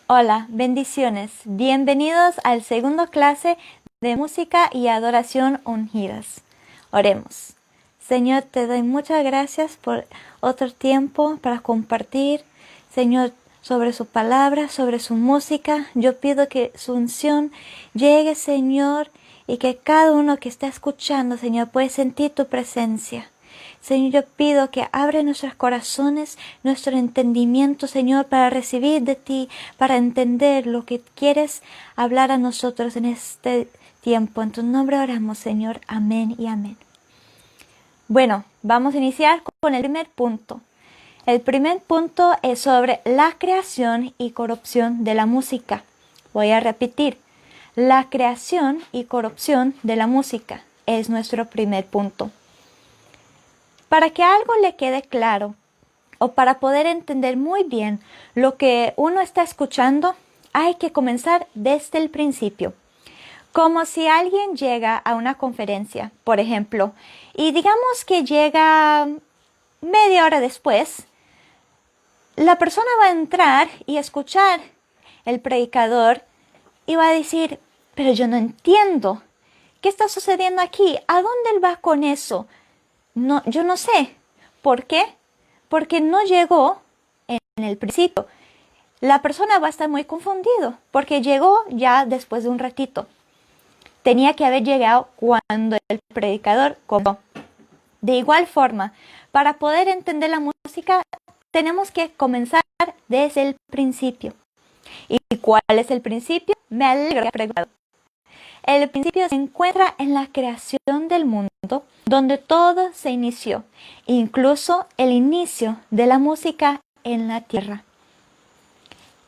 Hola, bendiciones. Bienvenidos al segundo clase de música y adoración ungidas. Oremos. Señor, te doy muchas gracias por otro tiempo para compartir, Señor, sobre su palabra, sobre su música. Yo pido que su unción llegue, Señor, y que cada uno que está escuchando, Señor, pueda sentir tu presencia. Señor, yo pido que abre nuestros corazones, nuestro entendimiento, Señor, para recibir de ti, para entender lo que quieres hablar a nosotros en este tiempo. En tu nombre oramos, Señor. Amén y amén. Bueno, vamos a iniciar con el primer punto. El primer punto es sobre la creación y corrupción de la música. Voy a repetir. La creación y corrupción de la música es nuestro primer punto. Para que algo le quede claro o para poder entender muy bien lo que uno está escuchando, hay que comenzar desde el principio. Como si alguien llega a una conferencia, por ejemplo, y digamos que llega media hora después, la persona va a entrar y escuchar el predicador y va a decir, pero yo no entiendo, ¿qué está sucediendo aquí? ¿A dónde él va con eso? No, yo no sé. ¿Por qué? Porque no llegó en el principio. La persona va a estar muy confundido porque llegó ya después de un ratito. Tenía que haber llegado cuando el predicador comenzó. De igual forma, para poder entender la música, tenemos que comenzar desde el principio. ¿Y cuál es el principio? Me alegro que haya preguntado. El principio se encuentra en la creación del mundo, donde todo se inició, incluso el inicio de la música en la tierra.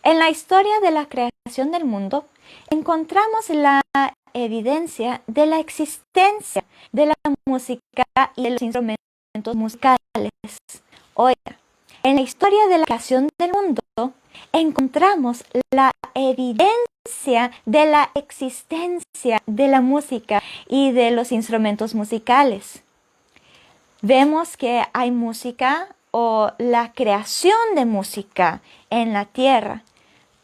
En la historia de la creación del mundo, encontramos la evidencia de la existencia de la música y de los instrumentos musicales. Oiga, en la historia de la creación del mundo, encontramos la evidencia de la existencia de la música y de los instrumentos musicales. Vemos que hay música o la creación de música en la tierra,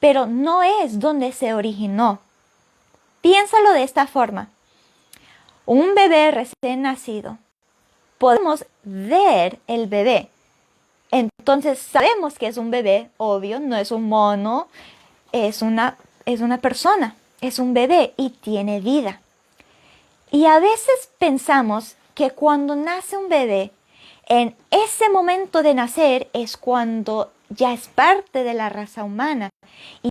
pero no es donde se originó. Piénsalo de esta forma. Un bebé recién nacido. Podemos ver el bebé. Entonces sabemos que es un bebé, obvio, no es un mono, es una persona, es un bebé y tiene vida. Y a veces pensamos que cuando nace un bebé, en ese momento de nacer es cuando ya es parte de la raza humana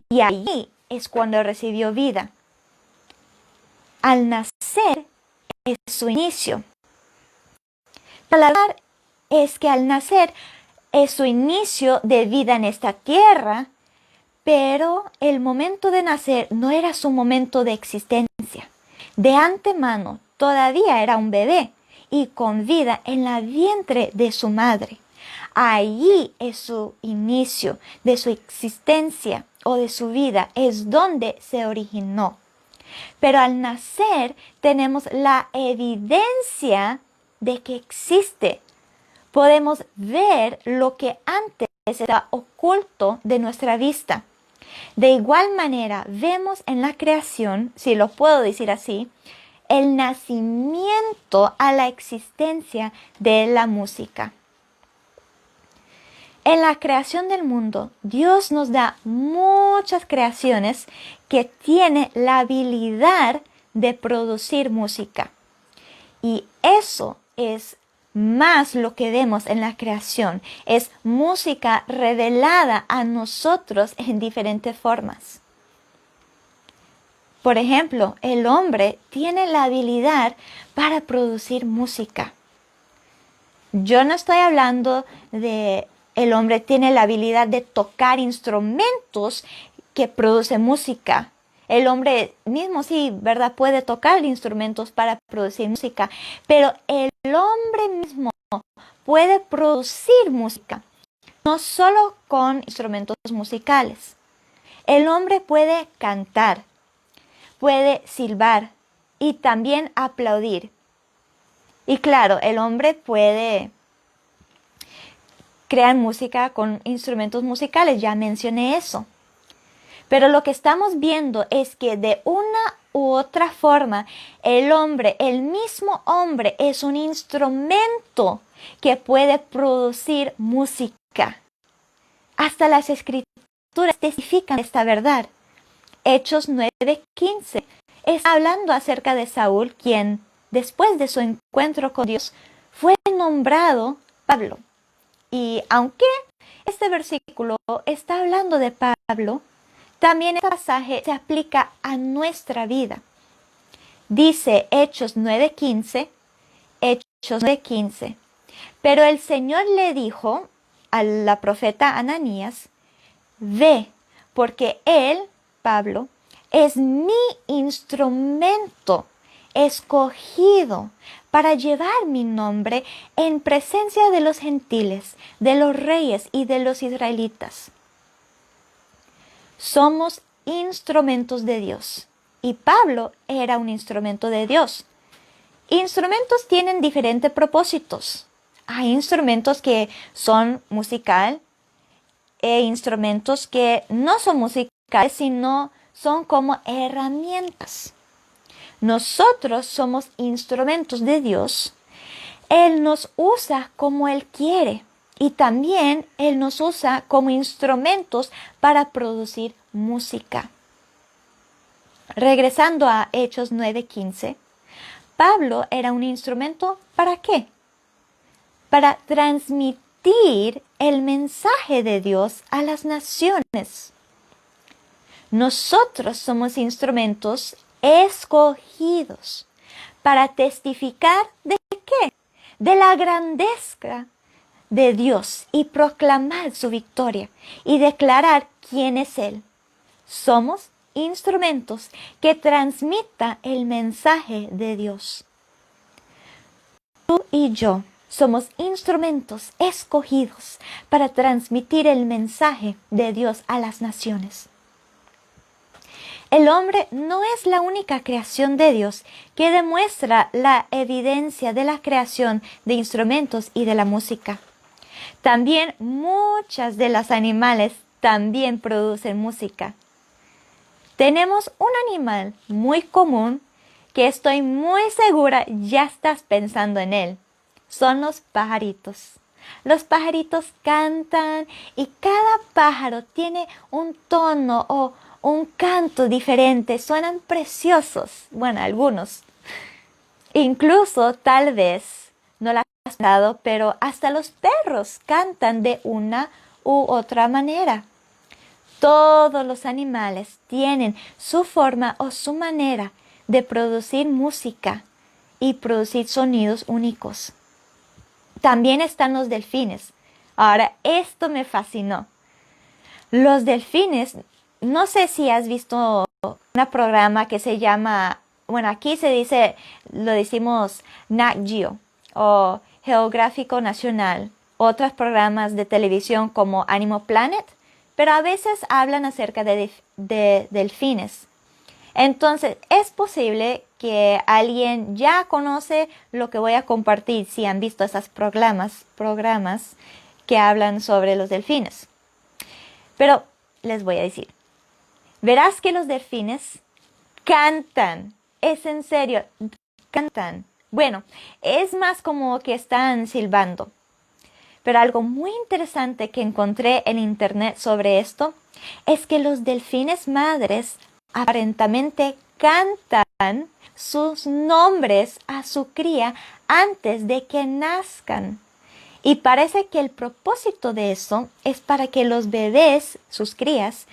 y ahí es cuando recibió vida. Al nacer es su inicio. La verdad es que al nacer es su inicio de vida en esta tierra, pero el momento de nacer no era su momento de existencia. De antemano todavía era un bebé y con vida en la vientre de su madre. Allí es su inicio de su existencia o de su vida, es donde se originó. Pero al nacer tenemos la evidencia de que existe. Podemos ver lo que antes estaba oculto de nuestra vista. De igual manera, vemos en la creación, si lo puedo decir así, el nacimiento a la existencia de la música. En la creación del mundo, Dios nos da muchas creaciones que tienen la habilidad de producir música. Y eso es más lo que vemos en la creación. Es música revelada a nosotros en diferentes formas. Por ejemplo, el hombre tiene la habilidad para producir música. Yo no estoy hablando de el hombre tiene la habilidad de tocar instrumentos que producen música. El hombre mismo sí, ¿verdad? Puede tocar instrumentos para producir música, pero el hombre mismo puede producir música, no solo con instrumentos musicales. El hombre puede cantar, puede silbar y también aplaudir. Y claro, el hombre puede crear música con instrumentos musicales, ya mencioné eso. Pero lo que estamos viendo es que de una u otra forma, el hombre, el mismo hombre, es un instrumento que puede producir música. Hasta las escrituras testifican esta verdad. Hechos 9:15 está hablando acerca de Saúl, quien, después de su encuentro con Dios, fue nombrado Pablo. Y aunque este versículo está hablando de Pablo, también este pasaje se aplica a nuestra vida. Dice Hechos 9:15, Hechos 9:15. Pero el Señor le dijo a la profeta Ananías, ve, porque él, Pablo, es mi instrumento escogido para llevar mi nombre en presencia de los gentiles, de los reyes y de los israelitas. Somos instrumentos de Dios. Y Pablo era un instrumento de Dios. Instrumentos tienen diferentes propósitos. Hay instrumentos que son musical e instrumentos que no son musicales, sino son como herramientas. Nosotros somos instrumentos de Dios. Él nos usa como Él quiere. Y también Él nos usa como instrumentos para producir música. Regresando a Hechos 9:15, Pablo era un instrumento ¿para qué? Para transmitir el mensaje de Dios a las naciones. Nosotros somos instrumentos escogidos para testificar ¿de qué? De la grandeza de Dios y proclamar su victoria y declarar quién es Él. Somos instrumentos que transmitan el mensaje de Dios. Tú y yo somos instrumentos escogidos para transmitir el mensaje de Dios a las naciones. El hombre no es la única creación de Dios que demuestra la evidencia de la creación de instrumentos y de la música. También muchas de los animales también producen música. Tenemos un animal muy común que estoy muy segura ya estás pensando en él. Son los pajaritos. Los pajaritos cantan y cada pájaro tiene un tono o un canto diferente. Suenan preciosos. Bueno, algunos. Incluso tal vez no la has notado, pero hasta los perros cantan de una u otra manera. Todos los animales tienen su forma o su manera de producir música y producir sonidos únicos. También están los delfines. Ahora, esto me fascinó. Los delfines, no sé si has visto un programa que se llama, bueno, aquí se dice, lo decimos Nat Geo o Geográfico Nacional, otros programas de televisión como Animal Planet, pero a veces hablan acerca de delfines. Entonces, es posible que alguien ya conoce lo que voy a compartir si han visto esos programas que hablan sobre los delfines. Pero les voy a decir, verás que los delfines cantan, es en serio, cantan. Bueno, es más como que están silbando. Pero algo muy interesante que encontré en internet sobre esto es que los delfines madres aparentemente cantan sus nombres a su cría antes de que nazcan. Y parece que el propósito de eso es para que los bebés, sus crías,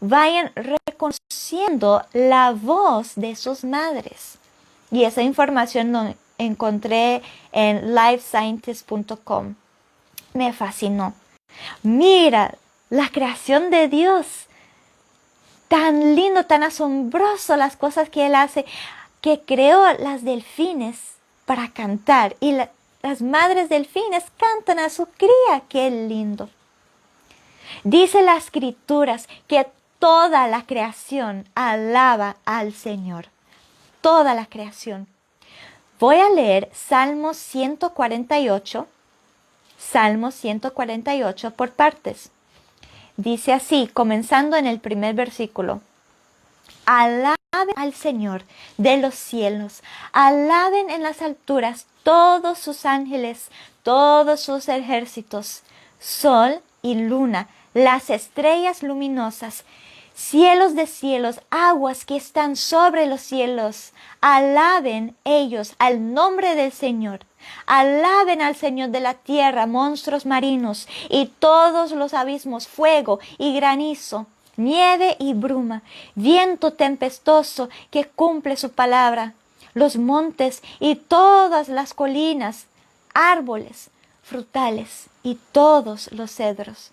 vayan reconociendo la voz de sus madres. Y esa información lo encontré en livescientist.com. Me fascinó. Mira, la creación de Dios. Tan lindo, tan asombroso las cosas que Él hace, que creó las delfines para cantar. Y las madres delfines cantan a su cría. ¡Qué lindo! Dice las Escrituras que toda la creación alaba al Señor. Toda la creación. Voy a leer Salmo 148. Salmo 148 por partes. Dice así, comenzando en el primer versículo. Alaben al Señor de los cielos, alaben en las alturas todos sus ángeles, todos sus ejércitos, sol y luna, las estrellas luminosas, cielos de cielos, aguas que están sobre los cielos. Alaben ellos al nombre del Señor. Alaben al Señor de la tierra, monstruos marinos y todos los abismos, fuego y granizo, nieve y bruma, viento tempestuoso que cumple su palabra, los montes y todas las colinas, árboles frutales y todos los cedros.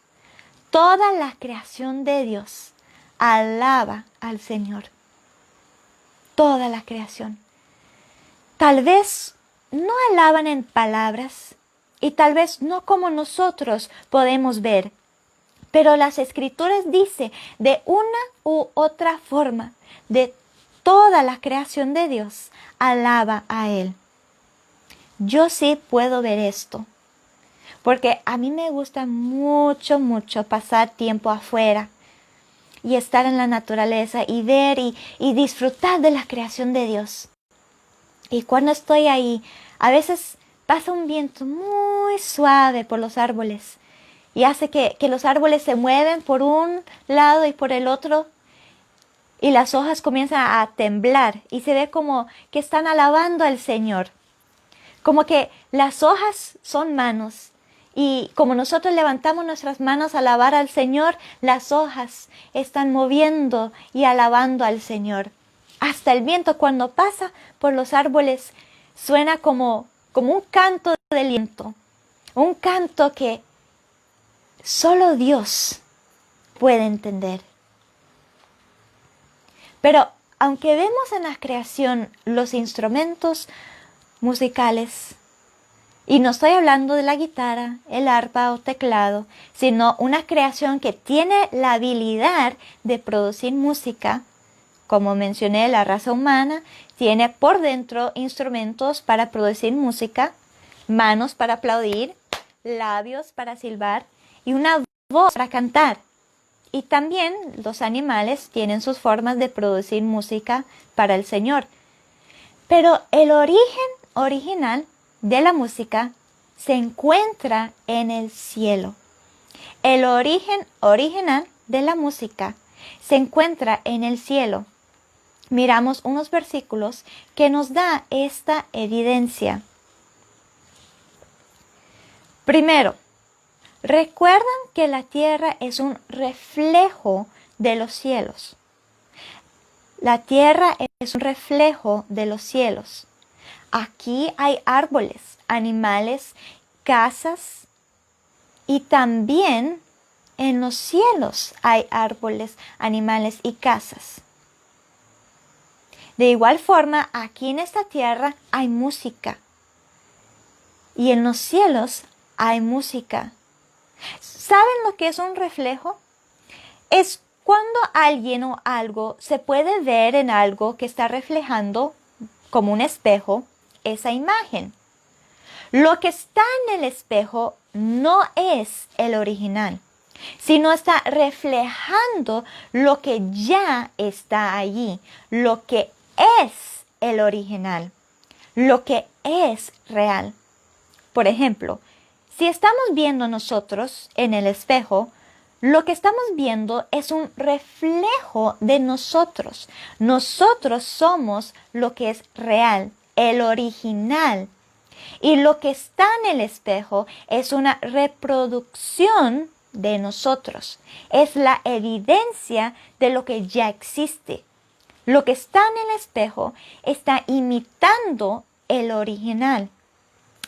Toda la creación de Dios alaba al Señor. Toda la creación. Tal vez no alaban en palabras y tal vez no como nosotros podemos ver, pero las Escrituras dicen de una u otra forma, de toda la creación de Dios alaba a Él. Yo sí puedo ver esto, porque a mí me gusta mucho pasar tiempo afuera y estar en la naturaleza y ver y disfrutar de la creación de Dios. Y cuando estoy ahí, a veces pasa un viento muy suave por los árboles y hace que los árboles se mueven por un lado y por el otro y las hojas comienzan a temblar y se ve como que están alabando al Señor. Como que las hojas son manos y como nosotros levantamos nuestras manos a alabar al Señor, las hojas están moviendo y alabando al Señor. Hasta el viento cuando pasa por los árboles suena como un canto de viento, un canto que solo Dios puede entender. Pero aunque vemos en la creación los instrumentos musicales, y no estoy hablando de la guitarra, el arpa o teclado, sino una creación que tiene la habilidad de producir música. Como mencioné, la raza humana tiene por dentro instrumentos para producir música, manos para aplaudir, labios para silbar y una voz para cantar. Y también los animales tienen sus formas de producir música para el Señor. Pero el origen original de la música se encuentra en el cielo. El origen original de la música se encuentra en el cielo. Miramos unos versículos que nos da esta evidencia. Primero, recuerdan que la tierra es un reflejo de los cielos. La tierra es un reflejo de los cielos. Aquí hay árboles, animales, casas y también en los cielos hay árboles, animales y casas. De igual forma, aquí en esta tierra hay música y en los cielos hay música. ¿Saben lo que es un reflejo? Es cuando alguien o algo se puede ver en algo que está reflejando como un espejo esa imagen. Lo que está en el espejo no es el original, sino está reflejando lo que ya está allí, lo que es el original, lo que es real. Por ejemplo, si estamos viendo nosotros en el espejo, lo que estamos viendo es un reflejo de nosotros. Nosotros somos lo que es real, el original. Y lo que está en el espejo es una reproducción de nosotros. Es la evidencia de lo que ya existe. Lo que está en el espejo está imitando el original.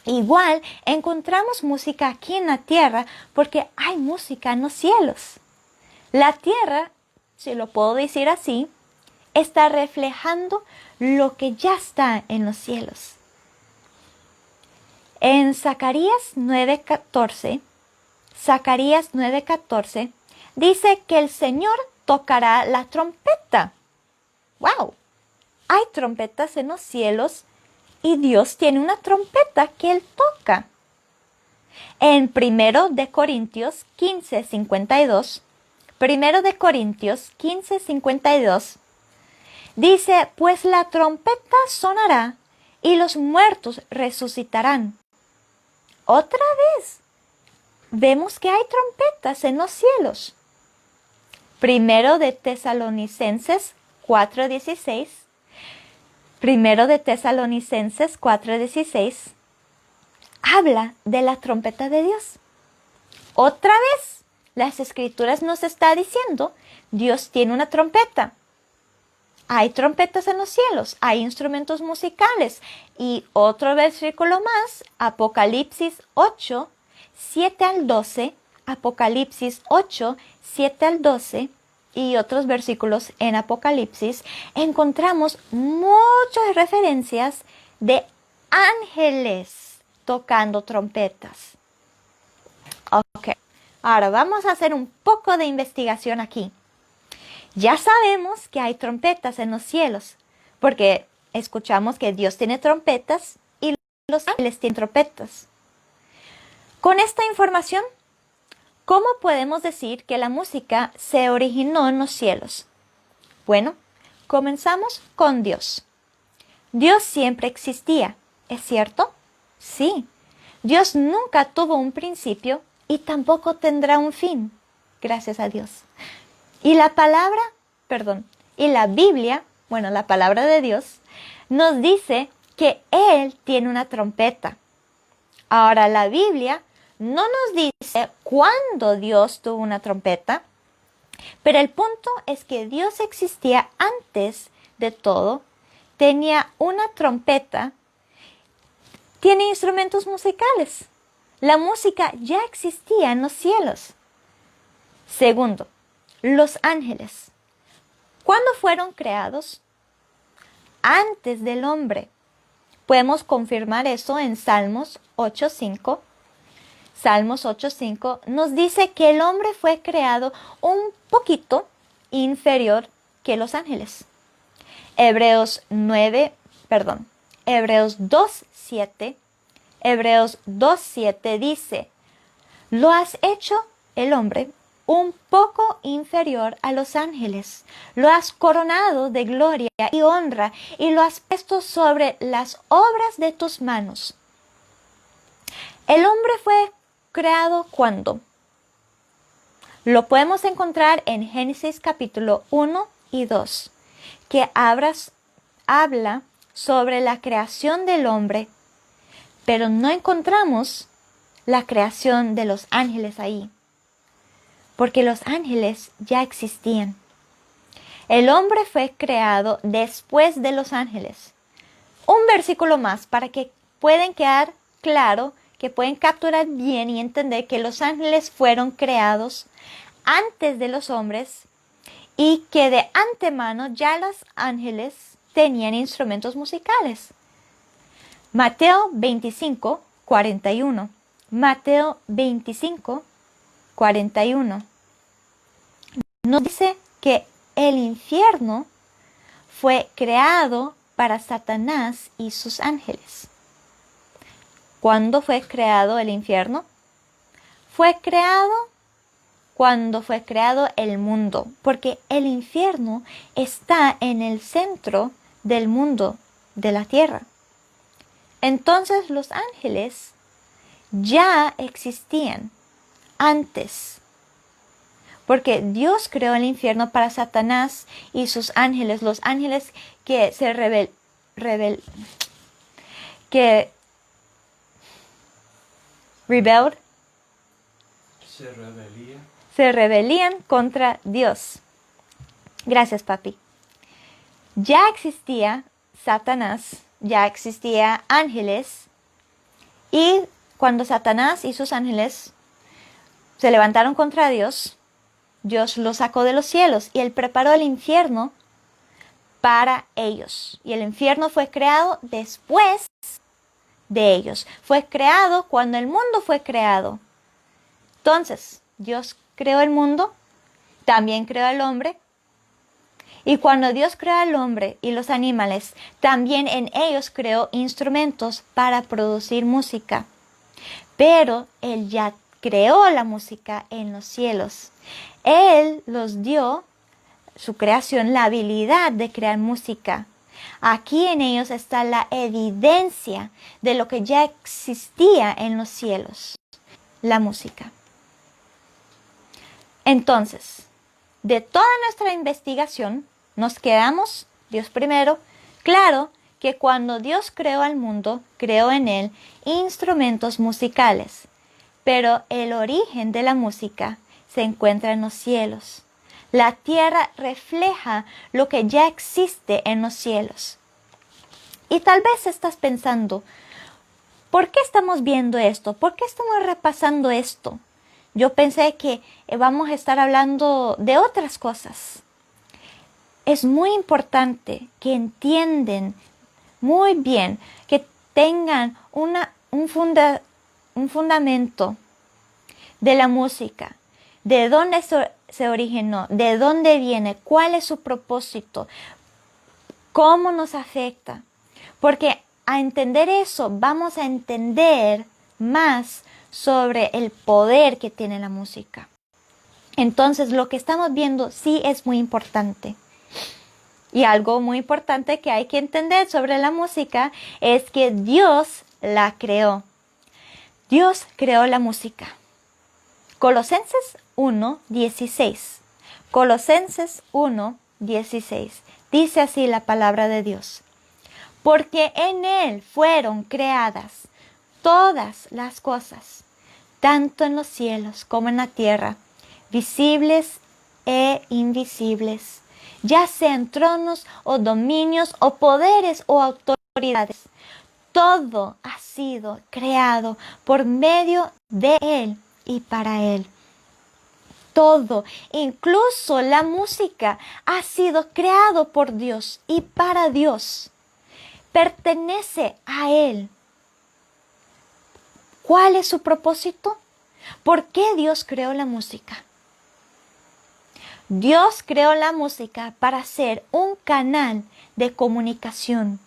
Igual encontramos música aquí en la tierra porque hay música en los cielos. La tierra, si lo puedo decir así, está reflejando lo que ya está en los cielos. En Zacarías 9:14, dice que el Señor tocará la trompeta. ¡Wow! Hay trompetas en los cielos y Dios tiene una trompeta que Él toca. En 1 Corintios 15:52 Primero de Corintios 15:52 dice, pues la trompeta sonará y los muertos resucitarán. Otra vez, vemos que hay trompetas en los cielos. Primero de Tesalonicenses 4:16. Primero de Tesalonicenses 4:16 habla de la trompeta de Dios. Otra vez, las Escrituras nos está diciendo, Dios tiene una trompeta. Hay trompetas en los cielos, hay instrumentos musicales. Y otro versículo más, Apocalipsis 8, 7 al 12, Apocalipsis 8, 7 al 12 y otros versículos en Apocalipsis, encontramos muchas referencias de ángeles tocando trompetas. Ok, ahora vamos a hacer un poco de investigación aquí. Ya sabemos que hay trompetas en los cielos, porque escuchamos que Dios tiene trompetas y los ángeles tienen trompetas. Con esta información, ¿cómo podemos decir que la música se originó en los cielos? Bueno, comenzamos con Dios. Dios siempre existía, ¿es cierto? Sí. Dios nunca tuvo un principio y tampoco tendrá un fin, gracias a Dios. Y la Biblia, bueno, la palabra de Dios, nos dice que Él tiene una trompeta. Ahora, la Biblia no nos dice cuándo Dios tuvo una trompeta, pero el punto es que Dios existía antes de todo, tenía una trompeta, tiene instrumentos musicales. La música ya existía en los cielos. Segundo, los ángeles. ¿Cuándo fueron creados? Antes del hombre. Podemos confirmar eso en Salmos 8:5. Salmos 8:5 nos dice que el hombre fue creado un poquito inferior que los ángeles. Hebreos 2:7. Hebreos 2:7 dice, lo has hecho el hombre un poco inferior a los ángeles. Lo has coronado de gloria y honra y lo has puesto sobre las obras de tus manos. El hombre fue creado ¿cuándo? Lo podemos encontrar en Génesis capítulo 1 y 2, que habla sobre la creación del hombre, pero no encontramos la creación de los ángeles ahí, porque los ángeles ya existían. El hombre fue creado después de los ángeles. Un versículo más para que puedan quedar claro, que pueden capturar bien y entender que los ángeles fueron creados antes de los hombres y que de antemano ya los ángeles tenían instrumentos musicales. Mateo 25:41. Mateo 25:41. Nos dice que el infierno fue creado para Satanás y sus ángeles. ¿Cuándo fue creado el infierno? Fue creado cuando fue creado el mundo, porque el infierno está en el centro del mundo, de la tierra. Entonces los ángeles ya existían antes, porque Dios creó el infierno para Satanás y sus ángeles, los ángeles que se rebelían contra Dios. Gracias, papi. Ya existía Satanás, ya existía ángeles, y cuando Satanás y sus ángeles se levantaron contra Dios, Dios los sacó de los cielos y Él preparó el infierno para ellos. Y el infierno fue creado después de ellos. Fue creado cuando el mundo fue creado. Entonces, Dios creó el mundo, también creó al hombre. Y cuando Dios creó al hombre y los animales, también en ellos creó instrumentos para producir música. Pero Él ya creó la música en los cielos. Él los dio, su creación, la habilidad de crear música. Aquí en ellos está la evidencia de lo que ya existía en los cielos, la música. Entonces, de toda nuestra investigación, nos quedamos, Dios primero, claro que cuando Dios creó al mundo, creó en él instrumentos musicales, pero el origen de la música se encuentra en los cielos. La tierra refleja lo que ya existe en los cielos. Y tal vez estás pensando, ¿por qué estamos viendo esto? ¿Por qué estamos repasando esto? Yo pensé que vamos a estar hablando de otras cosas. Es muy importante que entiendan muy bien, que tengan un fundamento de la música, de dónde se originó, de dónde viene, cuál es su propósito, cómo nos afecta. Porque a entender eso vamos a entender más sobre el poder que tiene la música. Entonces lo que estamos viendo sí es muy importante. Y algo muy importante que hay que entender sobre la música es que Dios la creó. Dios creó la música. Colosenses 1:16. Colosenses 1:16. Dice así la palabra de Dios. Porque en Él fueron creadas todas las cosas, tanto en los cielos como en la tierra, visibles e invisibles, ya sean tronos o dominios o poderes o autoridades. Todo ha sido creado por medio de Él y para Él. Todo, incluso la música, ha sido creado por Dios y para Dios. Pertenece a Él. ¿Cuál es su propósito? ¿Por qué Dios creó la música? Dios creó la música para ser un canal de comunicación,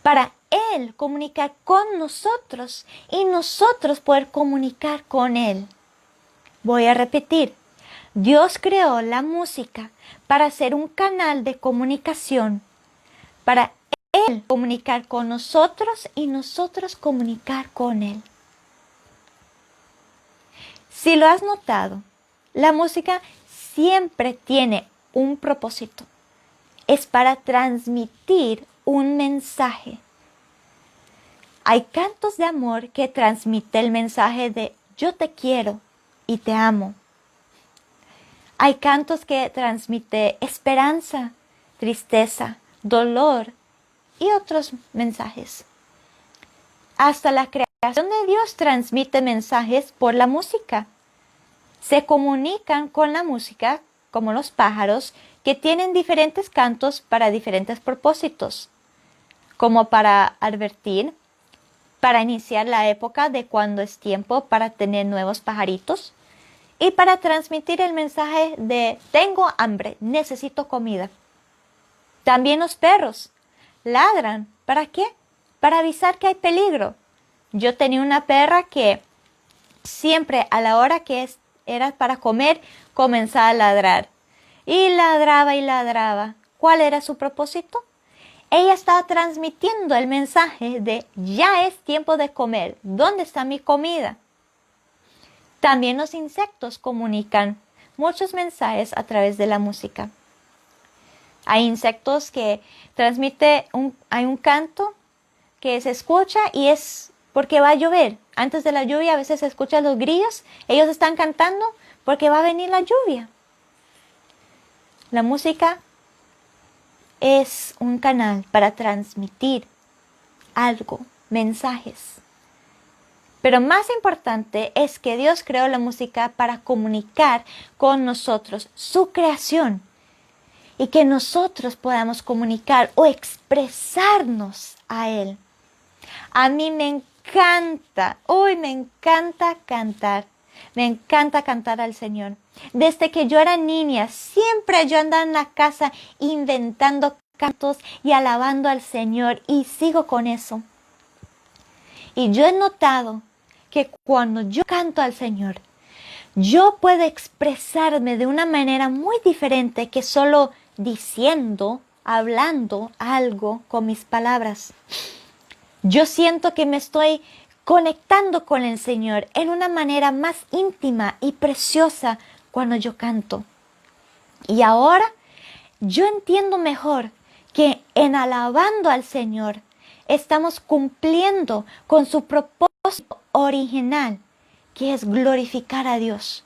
para Él comunicar con nosotros y nosotros poder comunicar con Él. Voy a repetir, Dios creó la música para ser un canal de comunicación, para Él comunicar con nosotros y nosotros comunicar con Él. Si lo has notado, la música siempre tiene un propósito. Es para transmitir un mensaje. Hay cantos de amor que transmiten el mensaje de yo te quiero y te amo. Hay cantos que transmiten esperanza, tristeza, dolor y otros mensajes. Hasta la creación de Dios transmite mensajes por la música. Se comunican con la música como los pájaros que tienen diferentes cantos para diferentes propósitos, como para advertir, para iniciar la época de cuando es tiempo para tener nuevos pajaritos y para transmitir el mensaje de tengo hambre, necesito comida. También los perros ladran. ¿Para qué? Para avisar que hay peligro. Yo tenía una perra que siempre a la hora que era para comer comenzaba a ladrar. Y ladraba y ladraba. ¿Cuál era su propósito? Ella estaba transmitiendo el mensaje de ya es tiempo de comer. ¿Dónde está mi comida? También los insectos comunican muchos mensajes a través de la música. Hay insectos que transmiten, hay un canto que se escucha y es porque va a llover. Antes de la lluvia a veces se escuchan los grillos. Ellos están cantando porque va a venir la lluvia. La música es un canal para transmitir algo, mensajes. Pero más importante es que Dios creó la música para comunicar con nosotros su creación y que nosotros podamos comunicar o expresarnos a Él. A mí me encanta, me encanta cantar. Me encanta cantar al Señor. Desde que yo era niña, siempre yo andaba en la casa inventando cantos y alabando al Señor y sigo con eso. Y yo he notado que cuando yo canto al Señor, yo puedo expresarme de una manera muy diferente que solo diciendo, hablando algo con mis palabras. Yo siento que me estoy conectando con el Señor en una manera más íntima y preciosa cuando yo canto. Y ahora yo entiendo mejor que en alabando al Señor estamos cumpliendo con su propósito original, que es glorificar a Dios.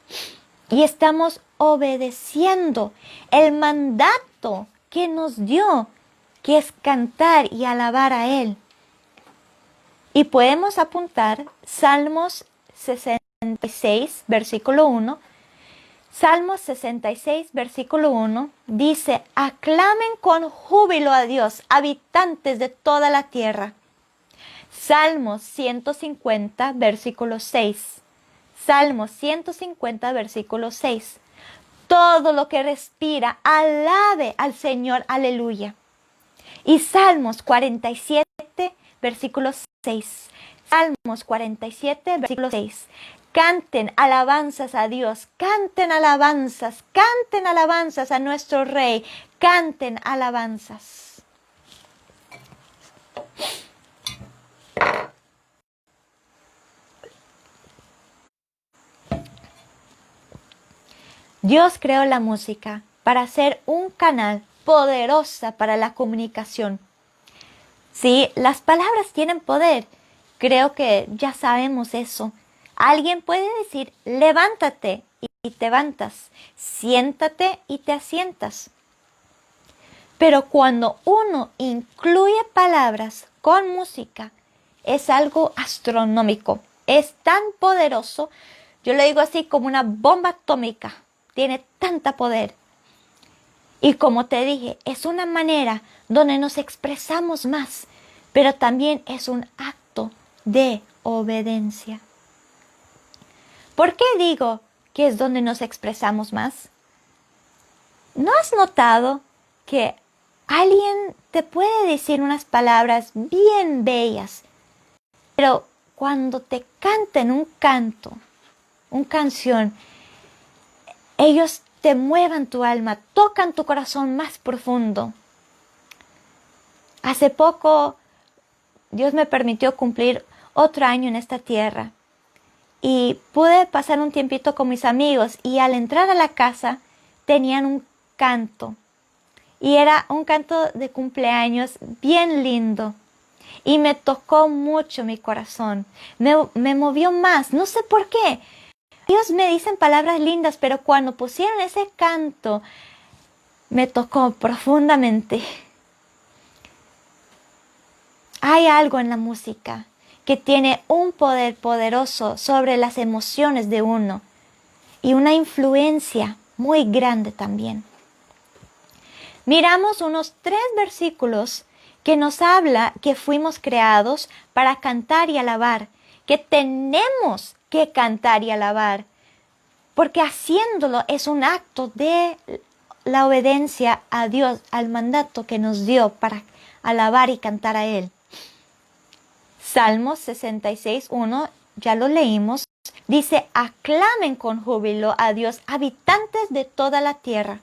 Y estamos obedeciendo el mandato que nos dio, que es cantar y alabar a Él. Y podemos apuntar Salmos 66, versículo 1. Salmos 66, versículo 1, dice, aclamen con júbilo a Dios, habitantes de toda la tierra. Salmos 150, versículo 6. Salmos 150, versículo 6. Todo lo que respira, alabe al Señor, aleluya. Y Salmos 47, versículo 6. Salmos 47, versículo 6. Canten alabanzas a Dios, canten alabanzas a nuestro Rey, canten alabanzas. Dios creó la música para ser un canal poderosa para la comunicación. Sí, las palabras tienen poder. Creo que ya sabemos eso. Alguien puede decir, levántate y te levantas, siéntate y te asientas. Pero cuando uno incluye palabras con música, es algo astronómico. Es tan poderoso, yo le digo así como una bomba atómica. Tiene tanta poder. Y como te dije, es una manera donde nos expresamos más, pero también es un acto de obediencia. ¿Por qué digo que es donde nos expresamos más? ¿No has notado que alguien te puede decir unas palabras bien bellas, pero cuando te cantan un canto, una canción, ellos te muevan tu alma, tocan tu corazón más profundo? Hace poco Dios me permitió cumplir otro año en esta tierra. Y pude pasar un tiempito con mis amigos y al entrar a la casa tenían un canto. Y era un canto de cumpleaños bien lindo. Y me tocó mucho mi corazón. Me movió más. No sé por qué. Ellos me dicen palabras lindas, pero cuando pusieron ese canto, me tocó profundamente. Hay algo en la música que tiene un poder poderoso sobre las emociones de uno y una influencia muy grande también. Miramos unos 3 versículos que nos habla que fuimos creados para cantar y alabar, que tenemos que cantar y alabar, porque haciéndolo es un acto de la obediencia a Dios, al mandato que nos dio para alabar y cantar a Él. Salmos 66, 1, ya lo leímos, dice, aclamen con júbilo a Dios, habitantes de toda la tierra.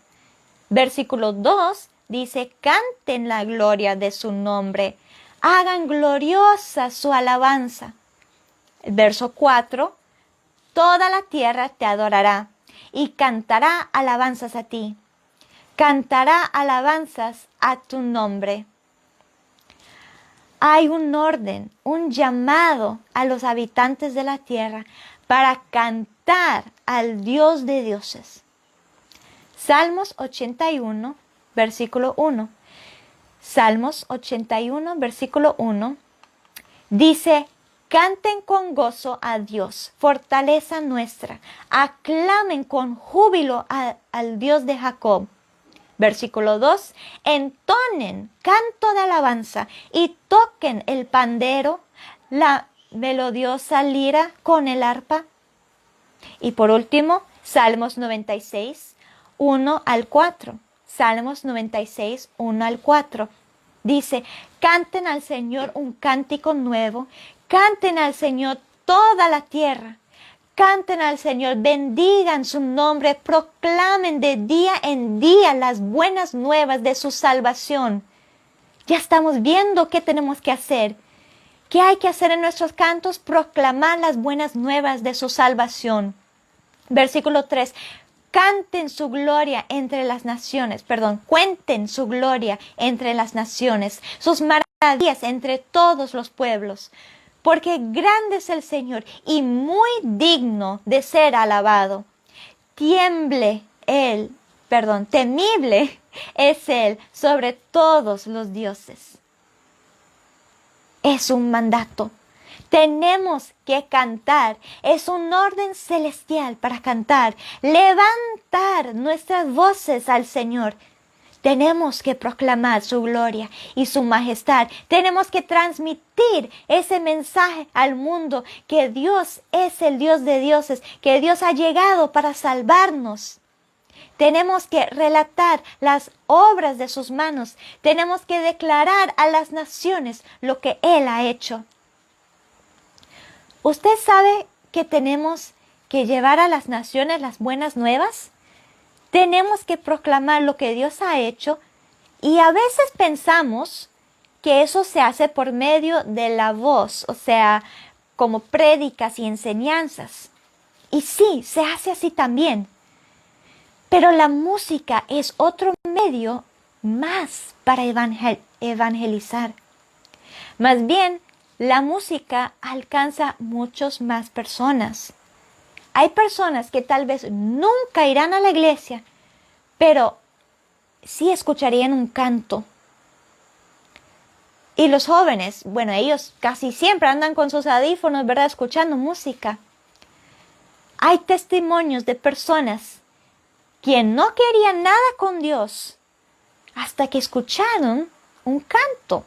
Versículo 2 dice, canten la gloria de su nombre, hagan gloriosa su alabanza. El verso 4, toda la tierra te adorará y cantará alabanzas a ti, cantará alabanzas a tu nombre. Hay un orden, un llamado a los habitantes de la tierra para cantar al Dios de dioses. Salmos 81, versículo 1. Salmos 81, versículo 1. Dice, canten con gozo a Dios, fortaleza nuestra. Aclamen con júbilo al Dios de Jacob. Versículo 2, entonen canto de alabanza y toquen el pandero, la melodiosa lira con el arpa. Y por último, Salmos 96, 1 al 4. Salmos 96, 1 al 4. Dice, canten al Señor un cántico nuevo, canten al Señor toda la tierra, canten al Señor, bendigan su nombre, proclamen de día en día las buenas nuevas de su salvación. Ya estamos viendo qué tenemos que hacer. ¿Qué hay que hacer en nuestros cantos? Proclamar las buenas nuevas de su salvación. Versículo 3. Canten su gloria entre las naciones, cuenten su gloria entre las naciones, sus maravillas entre todos los pueblos. Porque grande es el Señor y muy digno de ser alabado. Temible es Él sobre todos los dioses. Es un mandato. Tenemos que cantar. Es un orden celestial para cantar. Levantar nuestras voces al Señor. Tenemos que proclamar su gloria y su majestad. Tenemos que transmitir ese mensaje al mundo que Dios es el Dios de dioses, que Dios ha llegado para salvarnos. Tenemos que relatar las obras de sus manos. Tenemos que declarar a las naciones lo que Él ha hecho. ¿Usted sabe que tenemos que llevar a las naciones las buenas nuevas? Tenemos que proclamar lo que Dios ha hecho y a veces pensamos que eso se hace por medio de la voz, o sea, como prédicas y enseñanzas. Y sí, se hace así también. Pero la música es otro medio más para evangelizar. Más bien, la música alcanza muchas más personas. Hay personas que tal vez nunca irán a la iglesia, pero sí escucharían un canto. Y los jóvenes, bueno, ellos casi siempre andan con sus audífonos, ¿verdad?, escuchando música. Hay testimonios de personas que no querían nada con Dios hasta que escucharon un canto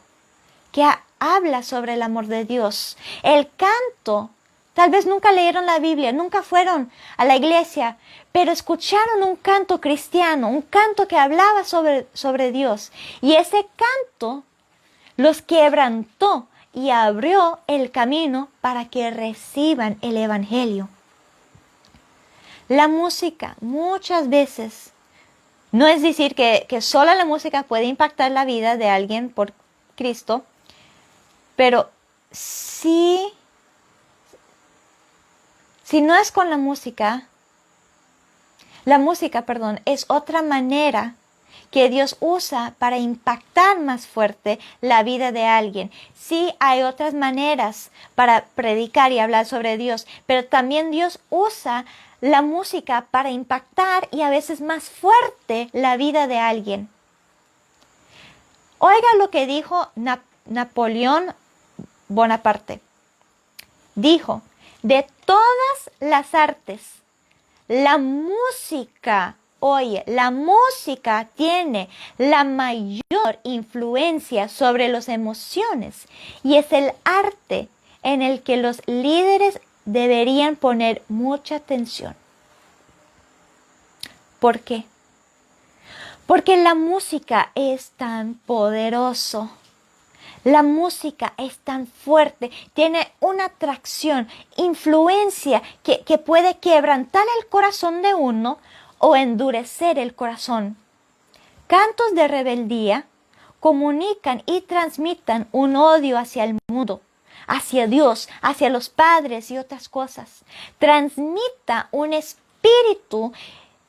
que habla sobre el amor de Dios. El canto, tal vez nunca leyeron la Biblia, nunca fueron a la iglesia, pero escucharon un canto cristiano, un canto que hablaba sobre Dios. Y ese canto los quebrantó y abrió el camino para que reciban el Evangelio. La música muchas veces, no es decir que solo la música puede impactar la vida de alguien por Cristo, pero si no es con la música, es otra manera que Dios usa para impactar más fuerte la vida de alguien. Sí hay otras maneras para predicar y hablar sobre Dios, pero también Dios usa la música para impactar y a veces más fuerte la vida de alguien. Oiga lo que dijo Napoleón Bonaparte. Dijo, de todas las artes, la música tiene la mayor influencia sobre las emociones y es el arte en el que los líderes deberían poner mucha atención. ¿Por qué? Porque la música es tan poderoso. La música es tan fuerte, tiene una atracción, influencia que puede quebrantar el corazón de uno o endurecer el corazón. Cantos de rebeldía comunican y transmiten un odio hacia el mundo, hacia Dios, hacia los padres y otras cosas. Transmita un espíritu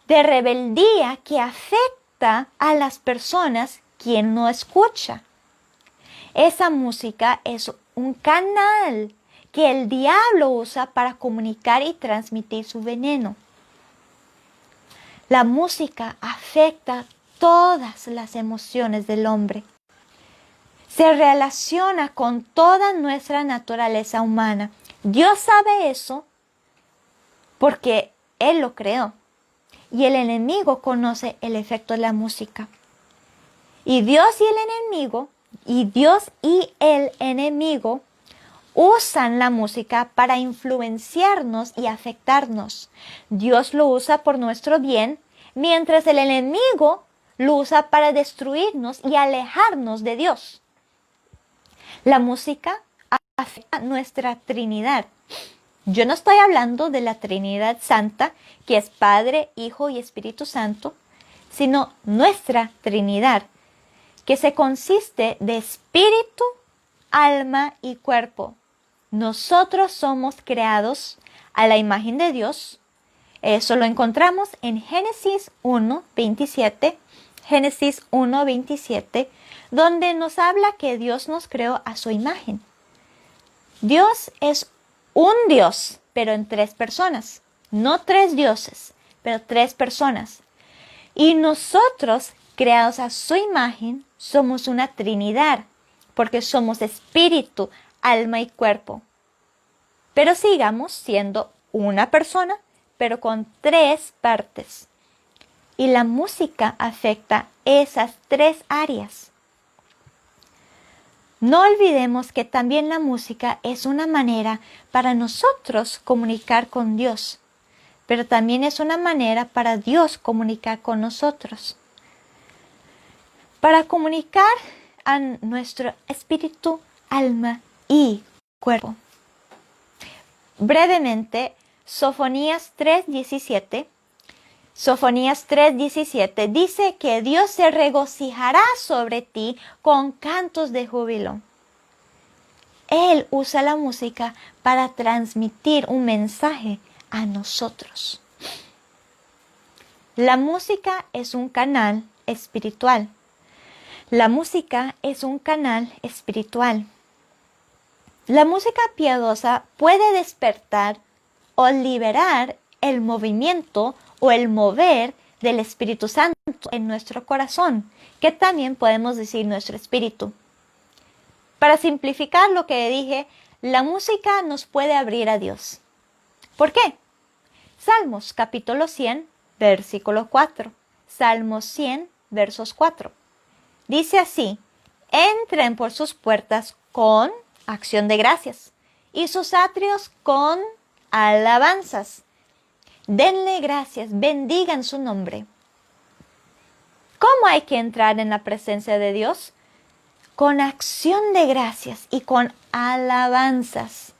de rebeldía que afecta a las personas quien no escucha. Esa música es un canal que el diablo usa para comunicar y transmitir su veneno. La música afecta todas las emociones del hombre. Se relaciona con toda nuestra naturaleza humana. Dios sabe eso porque Él lo creó. Y el enemigo conoce el efecto de la música. Y Dios y el enemigo usan la música para influenciarnos y afectarnos. Dios lo usa por nuestro bien, mientras el enemigo lo usa para destruirnos y alejarnos de Dios. La música afecta nuestra Trinidad. Yo no estoy hablando de la Trinidad Santa, que es Padre, Hijo y Espíritu Santo, sino nuestra Trinidad, que se consiste de espíritu, alma y cuerpo. Nosotros somos creados a la imagen de Dios. Eso lo encontramos en Génesis 1:27, Génesis 1:27, donde nos habla que Dios nos creó a su imagen. Dios es un Dios, pero en 3 personas. No 3 dioses, pero 3 personas. Y nosotros, creados a su imagen, somos una Trinidad, porque somos espíritu, alma y cuerpo. Pero sigamos siendo una persona, pero con 3 partes. Y la música afecta esas 3 áreas. No olvidemos que también la música es una manera para nosotros comunicar con Dios, pero también es una manera para Dios comunicar con nosotros. Para comunicar a nuestro espíritu, alma y cuerpo. Brevemente, Sofonías 3:17. Sofonías 3:17 dice que Dios se regocijará sobre ti con cantos de júbilo. Él usa la música para transmitir un mensaje a nosotros. La música es un canal espiritual. La música es un canal espiritual. La música piadosa puede despertar o liberar el movimiento o el mover del Espíritu Santo en nuestro corazón, que también podemos decir nuestro espíritu. Para simplificar lo que dije, la música nos puede abrir a Dios. ¿Por qué? Salmos capítulo 100, versículo 4. Salmos 100, versos 4. Dice así: entren por sus puertas con acción de gracias y sus atrios con alabanzas. Denle gracias, bendigan su nombre. ¿Cómo hay que entrar en la presencia de Dios? Con acción de gracias y con alabanzas.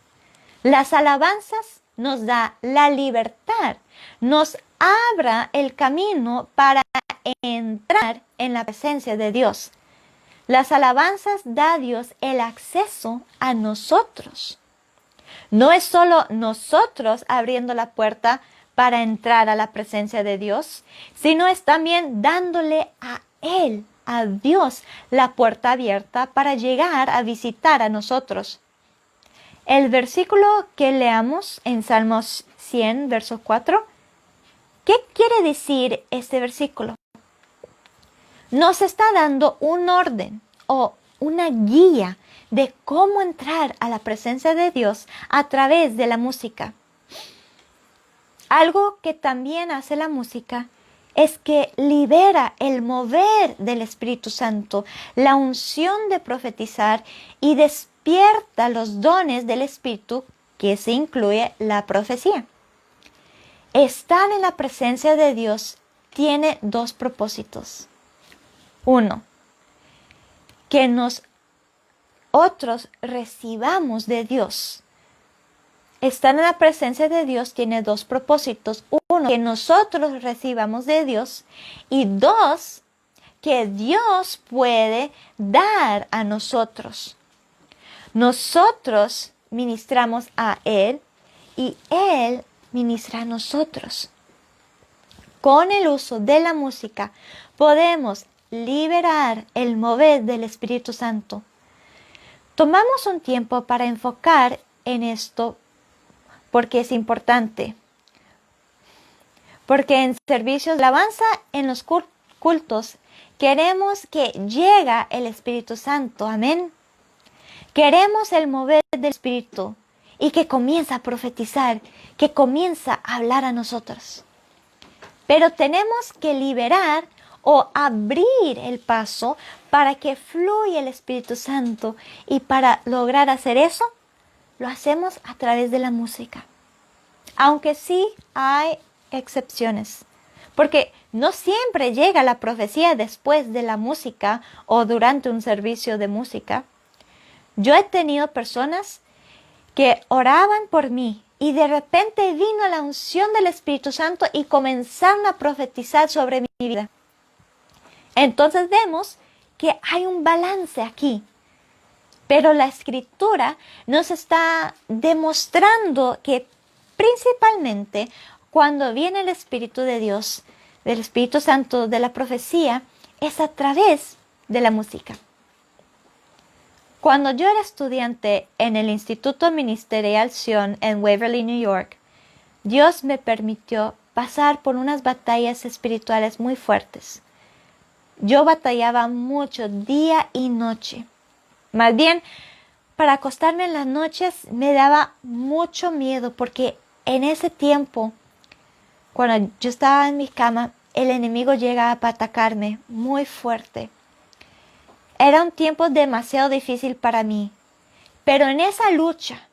Las alabanzas nos da la libertad, nos abra el camino para entrar en la presencia de Dios. Las alabanzas da a Dios el acceso a nosotros. No es solo nosotros abriendo la puerta para entrar a la presencia de Dios, sino es también dándole a Él, a Dios, la puerta abierta para llegar a visitar a nosotros. El versículo que leamos en Salmos 100, verso 4, ¿qué quiere decir este versículo? Nos está dando un orden o una guía de cómo entrar a la presencia de Dios a través de la música. Algo que también hace la música es que libera el mover del Espíritu Santo, la unción de profetizar y despierta los dones del Espíritu, que se incluye la profecía. Estar en la presencia de Dios tiene 2 propósitos. 1, que nosotros recibamos de Dios. Estar en la presencia de Dios tiene 2 propósitos. 1, que nosotros recibamos de Dios. Y 2, que Dios puede dar a nosotros. Nosotros ministramos a Él y Él ministra a nosotros. Con el uso de la música podemos liberar el mover del Espíritu Santo. Tomamos un tiempo para enfocar en esto porque es importante. Porque en servicios de alabanza, en los cultos, queremos que llegue el Espíritu Santo. Amén. Queremos el mover del Espíritu y que comienza a profetizar, que comienza a hablar a nosotros. Pero tenemos que liberar o abrir el paso para que fluya el Espíritu Santo. Y para lograr hacer eso, lo hacemos a través de la música. Aunque sí hay excepciones. Porque no siempre llega la profecía después de la música o durante un servicio de música. Yo he tenido personas que oraban por mí Y de repente vino la unción del Espíritu Santo y comenzaron a profetizar sobre mi vida. Entonces vemos que hay un balance aquí. Pero la Escritura nos está demostrando que principalmente cuando viene el Espíritu de Dios, del Espíritu Santo, de la profecía, es a través de la música. Cuando yo era estudiante en el Instituto Ministerial Sion en Waverly, New York, Dios me permitió pasar por unas batallas espirituales muy fuertes. Yo batallaba mucho, día y noche. Más bien, para acostarme en las noches me daba mucho miedo porque en ese tiempo, cuando yo estaba en mi cama, el enemigo llegaba para atacarme muy fuerte. Era un tiempo demasiado difícil para mí, pero en esa lucha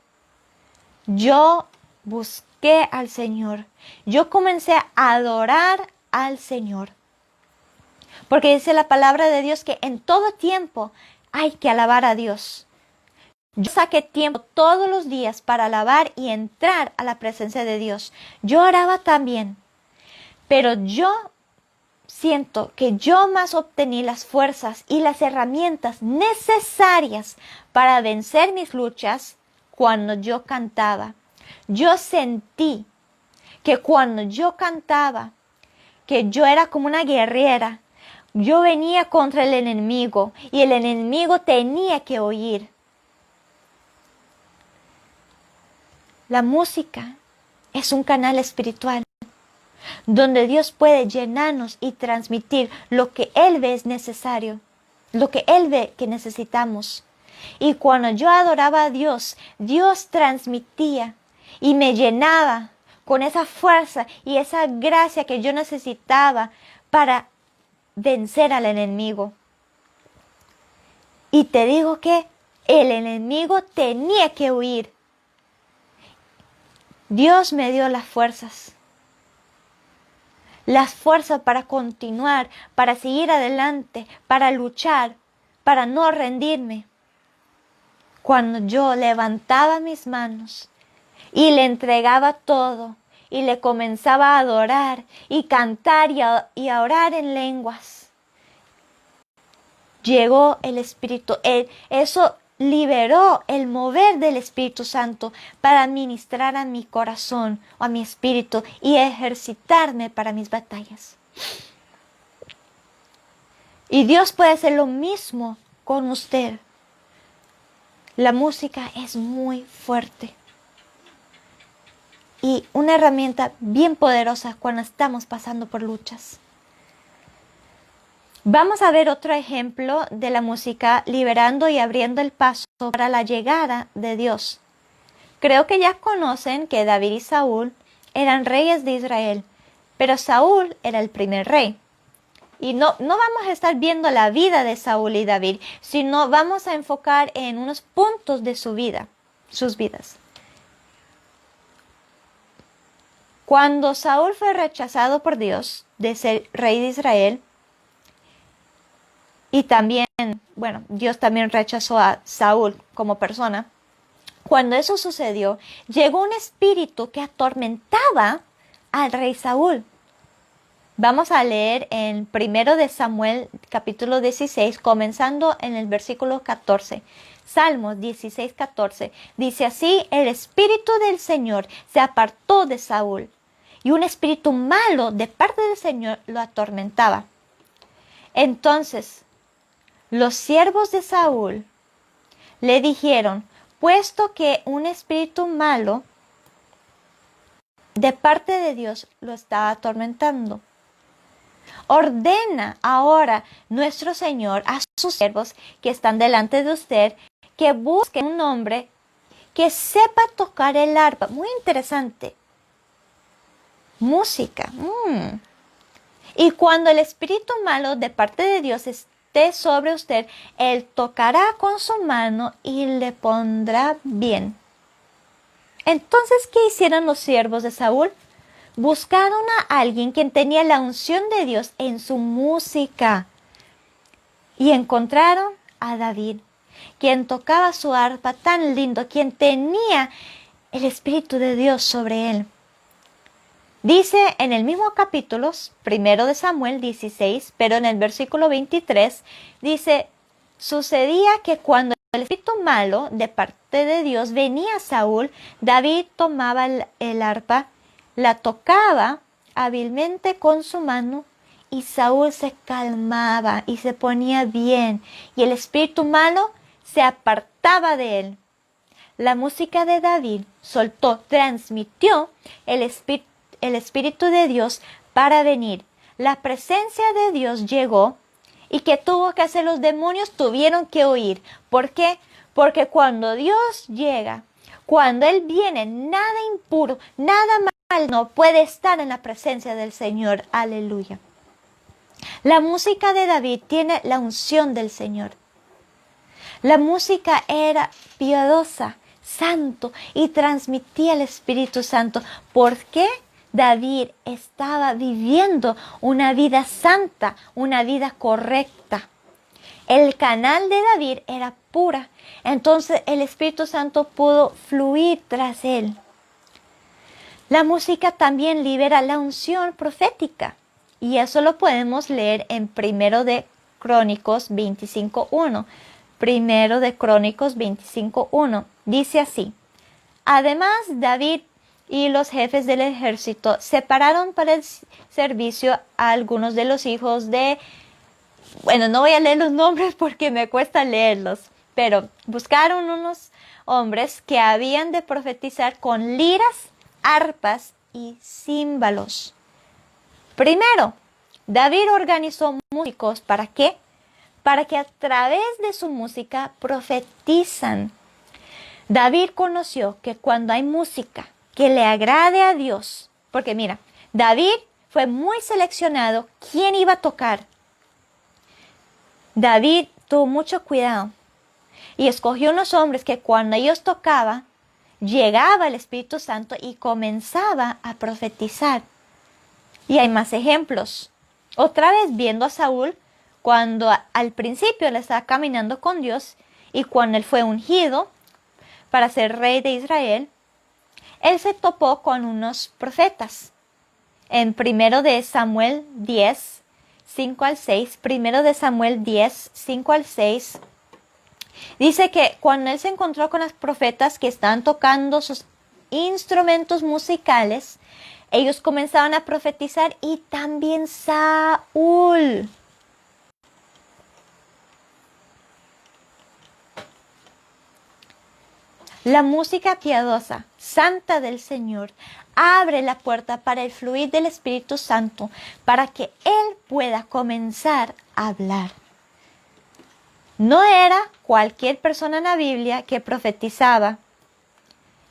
yo busqué al Señor. Yo comencé a adorar al Señor. Porque dice la palabra de Dios que en todo tiempo hay que alabar a Dios. Yo saqué tiempo todos los días para alabar y entrar a la presencia de Dios. Yo oraba también, pero yo siento que yo más obtení las fuerzas y las herramientas necesarias para vencer mis luchas cuando yo cantaba. Yo sentí que cuando yo cantaba, que yo era como una guerrera. Yo venía contra el enemigo y el enemigo tenía que oír. La música es un canal espiritual donde Dios puede llenarnos y transmitir lo que Él ve es necesario, lo que Él ve que necesitamos. Y cuando yo adoraba a Dios, Dios transmitía y me llenaba con esa fuerza y esa gracia que yo necesitaba para vencer al enemigo. Y te digo que el enemigo tenía que huir. Dios me dio las fuerzas para continuar, para seguir adelante, para luchar, para no rendirme. Cuando yo levantaba mis manos y le entregaba todo y le comenzaba a adorar y cantar y a orar en lenguas, llegó el Espíritu. Eso liberó el mover del Espíritu Santo para ministrar a mi corazón o a mi espíritu y ejercitarme para mis batallas. Y Dios puede hacer lo mismo con usted. La música es muy fuerte y una herramienta bien poderosa cuando estamos pasando por luchas. Vamos a ver otro ejemplo de la música liberando y abriendo el paso para la llegada de Dios. Creo que ya conocen que David y Saúl eran reyes de Israel, pero Saúl era el primer rey. Y no vamos a estar viendo la vida de Saúl y David, sino vamos a enfocar en unos puntos de su vida, sus vidas. Cuando Saúl fue rechazado por Dios de ser rey de Israel, y también, Dios también rechazó a Saúl como persona. Cuando eso sucedió, llegó un espíritu que atormentaba al rey Saúl. Vamos a leer en 1 de Samuel, capítulo 16, comenzando en el versículo 14. Salmos 16, 14. Dice así: el espíritu del Señor se apartó de Saúl, y un espíritu malo de parte del Señor lo atormentaba. Entonces, los siervos de Saúl le dijeron: puesto que un espíritu malo de parte de Dios lo estaba atormentando, ordena ahora nuestro Señor a sus siervos que están delante de usted que busquen un hombre que sepa tocar el arpa. Muy interesante. Música. Y cuando el espíritu malo de parte de Dios esté sobre usted, él tocará con su mano y le pondrá bien. Entonces, ¿qué hicieron los siervos de Saúl? Buscaron a alguien quien tenía la unción de Dios en su música. Y encontraron a David, quien tocaba su arpa tan lindo, quien tenía el Espíritu de Dios sobre él. Dice en el mismo capítulo, 1 de Samuel 16, pero en el versículo 23, dice, sucedía que cuando el espíritu malo de parte de Dios venía a Saúl, David tomaba el arpa, la tocaba hábilmente con su mano y Saúl se calmaba y se ponía bien y el espíritu malo se apartaba de él. La música de David transmitió el Espíritu de Dios para venir. La presencia de Dios llegó y ¿qué tuvo que hacer los demonios? Tuvieron que huir. ¿Por qué? Porque cuando Dios llega, cuando Él viene, nada impuro, nada mal no puede estar en la presencia del Señor. Aleluya. La música de David tiene la unción del Señor. La música era piadosa, santo y transmitía el Espíritu Santo. ¿Por qué? David estaba viviendo una vida santa, una vida correcta. El canal de David era pura, entonces el Espíritu Santo pudo fluir tras él. La música también libera la unción profética y eso lo podemos leer en 1 de Crónicos 25:1. 1 de Crónicos 25:1. Dice así: además, David y los jefes del ejército separaron para el servicio a algunos de los hijos de... Bueno, no voy a leer los nombres porque me cuesta leerlos, pero buscaron unos hombres que habían de profetizar con liras, arpas y címbalos. Primero, David organizó músicos. ¿Para qué? Para que a través de su música profetizan. David conoció que cuando hay música que le agrade a Dios, porque mira, David fue muy seleccionado quién iba a tocar. David tuvo mucho cuidado y escogió unos hombres que cuando ellos tocaban, llegaba el Espíritu Santo y comenzaba a profetizar. Y hay más ejemplos. Otra vez viendo a Saúl, cuando al principio él estaba caminando con Dios y cuando él fue ungido para ser rey de Israel, él se topó con unos profetas. En 1 de Samuel 10, 5 al 6, 1 de Samuel 10, 5 al 6, dice que cuando él se encontró con los profetas que estaban tocando sus instrumentos musicales, ellos comenzaban a profetizar y también Saúl. La música piadosa, santa del Señor, abre la puerta para el fluir del Espíritu Santo, para que Él pueda comenzar a hablar. No era cualquier persona en la Biblia que profetizaba,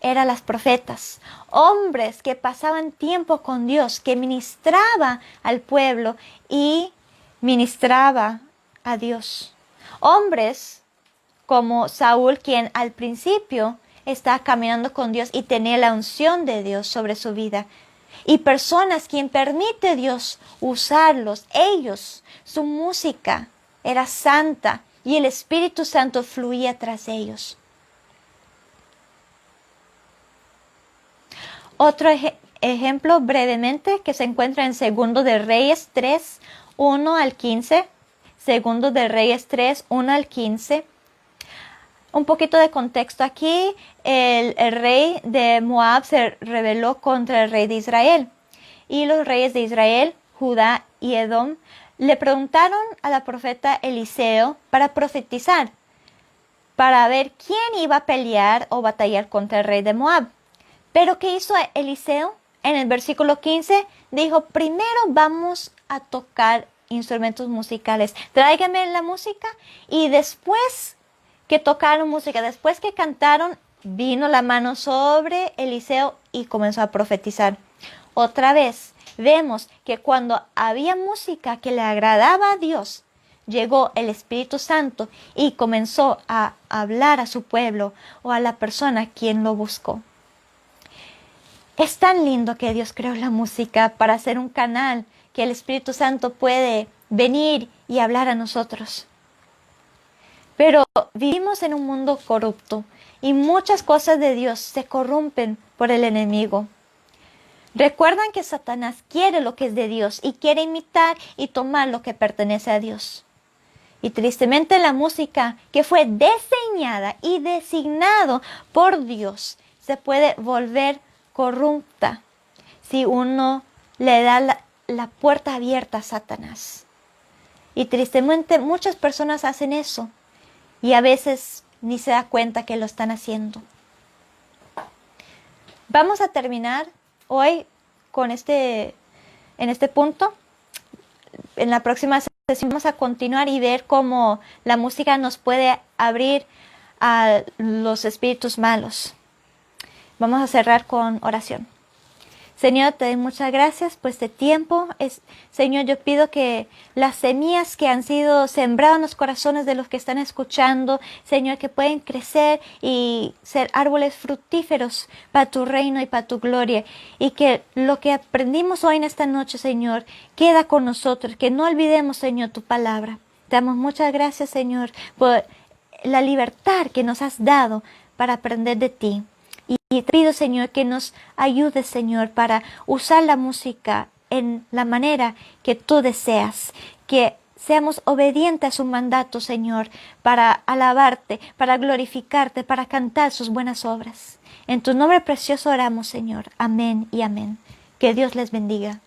eran las profetas, hombres que pasaban tiempo con Dios, que ministraba al pueblo y ministraba a Dios. Hombres como Saúl, quien al principio estaba caminando con Dios y tenía la unción de Dios sobre su vida. Y personas quien permite Dios usarlos, ellos, su música era santa y el Espíritu Santo fluía tras ellos. Otro ejemplo brevemente que se encuentra en 2 de Reyes 3, 1 al 15. 2 de Reyes 3, 1 al 15. Un poquito de contexto aquí, el rey de Moab se rebeló contra el rey de Israel. Y los reyes de Israel, Judá y Edom, le preguntaron a la profeta Eliseo para profetizar, para ver quién iba a pelear o batallar contra el rey de Moab. Pero ¿qué hizo Eliseo? En el versículo 15 dijo, primero vamos a tocar instrumentos musicales. Tráigame la música y después que tocaron música, después que cantaron, vino la mano sobre Eliseo y comenzó a profetizar. Otra vez, vemos que cuando había música que le agradaba a Dios, llegó el Espíritu Santo y comenzó a hablar a su pueblo o a la persona quien lo buscó. Es tan lindo que Dios creó la música para ser un canal que el Espíritu Santo puede venir y hablar a nosotros. Pero vivimos en un mundo corrupto y muchas cosas de Dios se corrompen por el enemigo. Recuerdan que Satanás quiere lo que es de Dios y quiere imitar y tomar lo que pertenece a Dios. Y tristemente la música que fue diseñada y designado por Dios se puede volver corrupta si uno le da la puerta abierta a Satanás. Y tristemente muchas personas hacen eso y a veces ni se da cuenta que lo están haciendo. Vamos a terminar hoy en este punto. En la próxima sesión vamos a continuar y ver cómo la música nos puede abrir a los espíritus malos. Vamos a cerrar con oración. Señor, te doy muchas gracias por este tiempo. Señor, yo pido que las semillas que han sido sembradas en los corazones de los que están escuchando, Señor, que pueden crecer y ser árboles fructíferos para tu reino y para tu gloria. Y que lo que aprendimos hoy en esta noche, Señor, queda con nosotros. Que no olvidemos, Señor, tu palabra. Te damos muchas gracias, Señor, por la libertad que nos has dado para aprender de ti. Y te pido, Señor, que nos ayudes, Señor, para usar la música en la manera que tú deseas. Que seamos obedientes a su mandato, Señor, para alabarte, para glorificarte, para cantar sus buenas obras. En tu nombre precioso oramos, Señor. Amén y amén. Que Dios les bendiga.